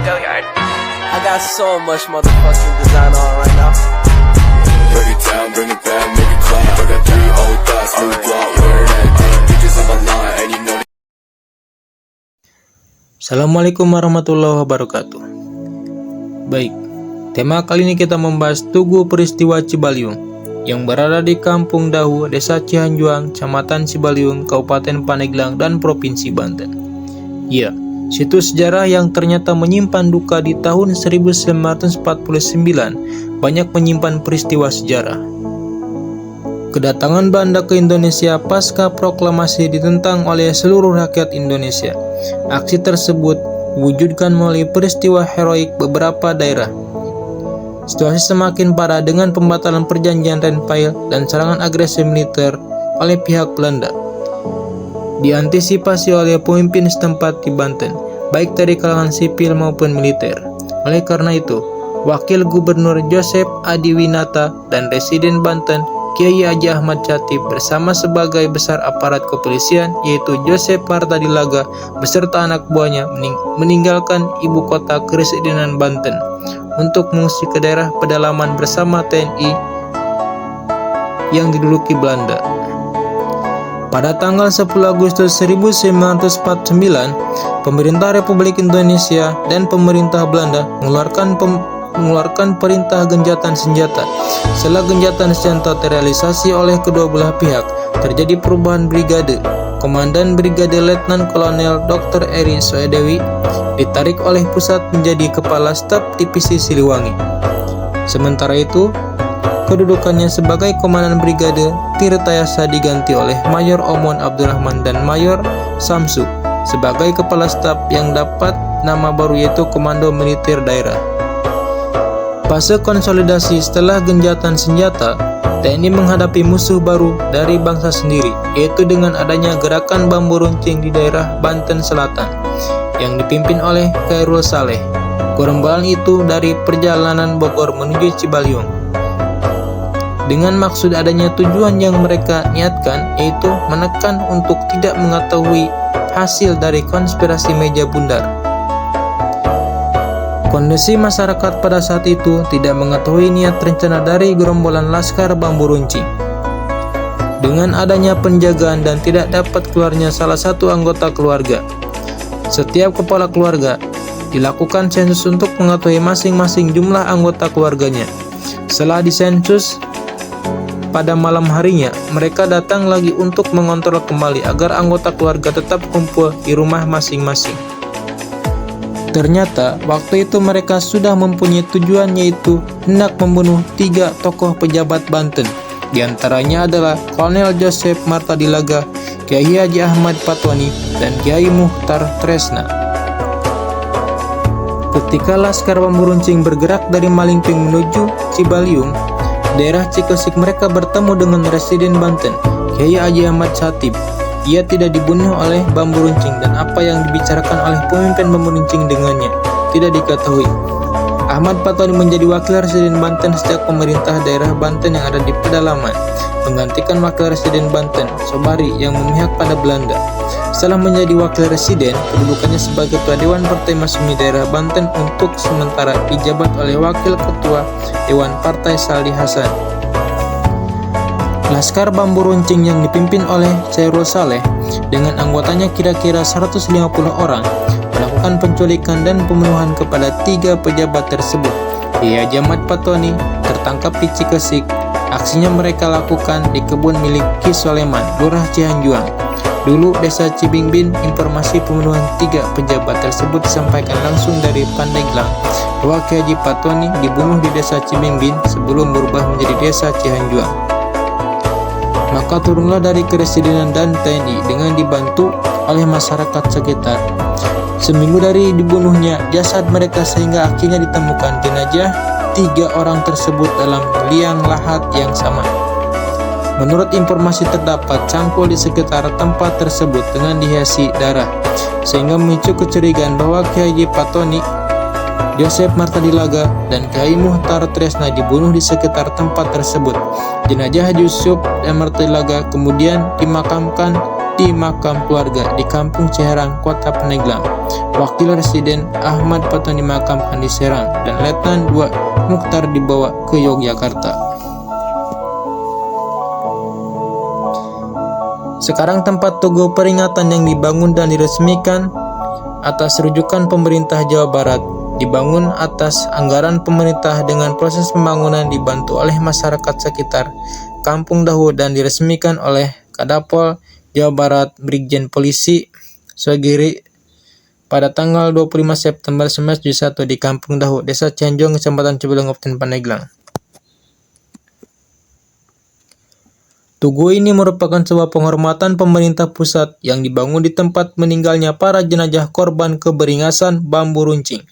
I got so much motherfucking design on right now. Break it down, bring it back, make it clap. I got 3 old thoughts, new block, where that damn bitches on my line, and you know. Assalamualaikum warahmatullahi wabarakatuh. Baik, tema kali ini kita membahas Tugu Peristiwa Cibaliung yang berada di Kampung Dahu, Desa Cihanjuang, Kecamatan Cibaliung, Kabupaten Pandeglang, dan Provinsi Banten. Ya, situs sejarah yang ternyata menyimpan duka di tahun 1949 banyak menyimpan peristiwa sejarah. Kedatangan Belanda ke Indonesia pasca proklamasi ditentang oleh seluruh rakyat Indonesia. Aksi tersebut diwujudkan melalui peristiwa heroik beberapa daerah. Situasi semakin parah dengan pembatalan perjanjian Renville dan serangan agresi militer oleh pihak Belanda. Diantisipasi oleh pemimpin setempat di Banten, baik dari kalangan sipil maupun militer. Oleh karena itu, Wakil Gubernur Joseph Adiwinata dan Residen Banten Kiai Haji Ahmad Chatib bersama sebagai besar aparat kepolisian yaitu Joseph Martadilaga beserta anak buahnya meninggalkan ibu kota Keresidenan Banten untuk mengungsi ke daerah pedalaman bersama TNI yang diduduki Belanda. Pada tanggal 10 Agustus 1949, pemerintah Republik Indonesia dan pemerintah Belanda mengeluarkan perintah gencatan senjata. Setelah gencatan senjata terrealisasi oleh kedua belah pihak, terjadi perubahan brigade. Komandan Brigade Letnan Kolonel Dr. Eri Soedewi ditarik oleh pusat menjadi Kepala Staf Divisi Siliwangi. Sementara itu, kedudukannya sebagai Komandan Brigade Tirtayasa diganti oleh Mayor Omon Abdurrahman dan Mayor Samsu sebagai Kepala Staf yang dapat nama baru yaitu Komando Militer Daerah. Fase konsolidasi setelah gencatan senjata, TNI menghadapi musuh baru dari bangsa sendiri, yaitu dengan adanya gerakan bambu runcing di daerah Banten Selatan yang dipimpin oleh Khairul Saleh. Gerombolan itu dari perjalanan Bogor menuju Cibaliung dengan maksud adanya tujuan yang mereka niatkan, yaitu menekan untuk tidak mengetahui hasil dari konspirasi meja bundar. Kondisi masyarakat pada saat itu tidak mengetahui niat rencana dari gerombolan Laskar Bambu Runcing. Dengan adanya penjagaan dan tidak dapat keluarnya salah satu anggota keluarga, setiap kepala keluarga dilakukan sensus untuk mengetahui masing-masing jumlah anggota keluarganya. Setelah disensus, pada malam harinya mereka datang lagi untuk mengontrol kembali agar anggota keluarga tetap kumpul di rumah masing-masing. Ternyata waktu itu mereka sudah mempunyai tujuan, yaitu hendak membunuh 3 tokoh pejabat Banten. Di antaranya adalah Kolonel Joseph Martadilaga, Kiai Haji Ahmad Patwani, dan Kiai Muhtar Tresna. Ketika Laskar Bambu Runcing bergerak dari Malingping menuju Cibaliung, daerah Cikesik, mereka bertemu dengan Residen Banten, Kiai Haji Ahmad Chatib. Ia tidak dibunuh oleh bambu runcing dan apa yang dibicarakan oleh pemimpin bambu runcing dengannya tidak diketahui. Ahmad Patwani menjadi wakil Residen Banten sejak pemerintah daerah Banten yang ada di pedalaman menggantikan wakil Residen Banten, Sobari, yang memihak pada Belanda. Setelah menjadi wakil residen, kedudukannya sebagai Ketua Dewan Partai Masyumi Daerah Banten untuk sementara dijabat oleh Wakil Ketua Dewan Partai Saldi Hasan. Laskar Bambu Runcing yang dipimpin oleh Khairul Saleh dengan anggotanya kira-kira 150 orang melakukan penculikan dan pembunuhan kepada 3 pejabat tersebut. Kiai Ahmad Patwani tertangkap di Cikesik. Aksinya mereka lakukan di kebun milik Ki Soleman, Lurah Cihanjuang. Dulu Desa Cibingbin. Informasi pembunuhan 3 pejabat tersebut disampaikan langsung dari Pandeglang bahwa Kiai Haji Patwani dibunuh di Desa Cibingbin sebelum berubah menjadi Desa Cihanjuang. Maka turunlah dari Keresidenan dan TNI dengan dibantu oleh masyarakat sekitar. Seminggu dari dibunuhnya jasad mereka sehingga akhirnya ditemukan jenazah 3 orang tersebut dalam liang lahat yang sama. Menurut informasi terdapat cangkul di sekitar tempat tersebut dengan dihiasi darah, sehingga memicu kecurigaan bahwa Kiai Haji Patwani, Joseph Martadilaga, dan Kiai Muhtar Tresna dibunuh di sekitar tempat tersebut. Jenazah Haji Yusuf dan Martadilaga kemudian dimakamkan di makam keluarga di Kampung Ciherang, Kota Pandeglang. Wakil Residen Ahmad Fatoni dimakamkan di Serang dan Letnan 2 Mukhtar dibawa ke Yogyakarta. Sekarang tempat tugu peringatan yang dibangun dan diresmikan atas rujukan pemerintah Jawa Barat, dibangun atas anggaran pemerintah dengan proses pembangunan dibantu oleh masyarakat sekitar Kampung Dahu dan diresmikan oleh Kadapol Jawa Barat Brigjen Polisi Swagiri pada tanggal 25 September 1971 di Kampung Dahu, Desa Cianjong, Kecamatan Cibalong, Kabupaten Pandeglang. Tugu ini merupakan sebuah penghormatan pemerintah pusat yang dibangun di tempat meninggalnya para jenazah korban keberingasan bambu runcing.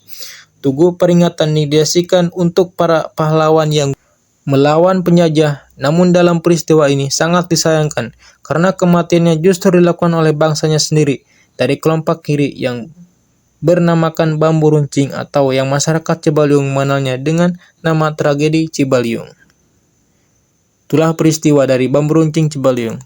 Tugu peringatan didedikasikan untuk para pahlawan yang melawan penjajah, namun dalam peristiwa ini sangat disayangkan karena kematiannya justru dilakukan oleh bangsanya sendiri dari kelompok kiri yang bernamakan bambu runcing atau yang masyarakat Cibaliung mengenalnya dengan nama tragedi Cibaliung. Itulah peristiwa dari bambu runcing Cibaliung.